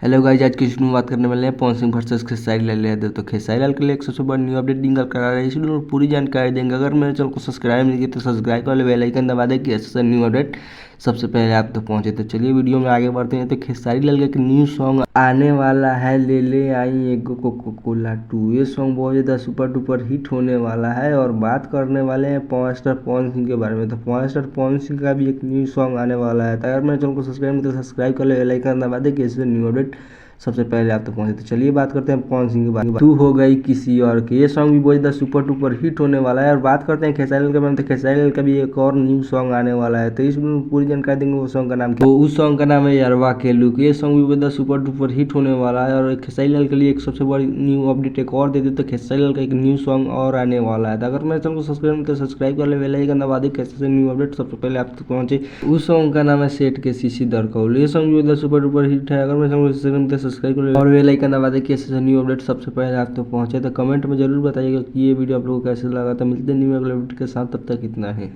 Hello guys, आज की video में बात करने वाले हैं पवन सिंह वर्सेस खेसारी लाल यादव। तो खेसारी लाल के लिए एक सबसे बड़ी न्यू अपडेट निकल कर आ रहा है। इस वीडियो में पूरी जानकारी देंगे। अगर मेरे चैनल को सब्सक्राइब नहीं किया तो सब्सक्राइब कर ले, बेल आइकन दबा दे कि ऐसे न्यू अपडेट सबसे पहले आप तक पहुंचे। तो चलिए वीडियो में आगे बढ़ते हैं। तो खेसारी लाल का एक न्यू सॉन्ग आने वाला है, ले ले आई एगो कोको कोला 2। ये सॉन्ग बहुत ज़्यादा सुपर डुपर हिट होने वाला है और बात करने वाले हैं पावर स्टार पवन सिंह के बारे में। तो पावर स्टार पवन सिंह का भी एक न्यू सॉन्ग आने वाला है। तो अगर मेरे चैनल को सब्सक्राइब नहीं तो सब्सक्राइब कर ले, बेल आइकन दबा दे कि ऐसे न्यू अपडेट सबसे पहले आप तक पहुंचे। तो चलिए बात करते हैं पवन सिंह के बारे में। तू हो गई किसी और की, ये सॉन्ग भी बहुत ज़्यादा सुपर डुपर हिट होने वाला है। और बात करते हैं खेसारी लाल के बारे में। तो खेसारी लाल का भी एक और न्यू सॉन्ग आने वाला है। तो इस पूरी जानकारी देंगे। वो सॉन्ग का नाम क्या, तो उस सॉन्ग का नाम है यारवा के लुक। ये सॉन्ग भी बहुत ज़्यादा सुपर डुपर हिट होने वाला है। और खेसारी लाल के लिए एक सबसे बड़ी न्यू अपडेट एक और दे दे, तो खेसारी लाल का एक न्यू सॉन्ग और आने वाला है। तो अगर मेरे चैनल को सब्सक्राइब नहीं तो सब्सक्राइब कर ले, बेल आइकन दबा दे कैसे न्यू अपडेट सबसे पहले आप तक पहुंचे। उस सॉन्ग का नाम है सेठ के सीसी दरकौल। ये सॉन्ग भी बहुत सुपर डुपर हिट है। अगर मेरे चैनल को सब्सक्राइब कर ले और बेल आइकन दबा दे कि ऐसे न्यू अपडेट सबसे पहले आप तक पहुंचे। तो कमेंट में जरूर बताइएगा कि ये वीडियो आप लोगों को कैसे लगा। तो मिलते हैं न्यू अपडेट के साथ, तब तक इतना है।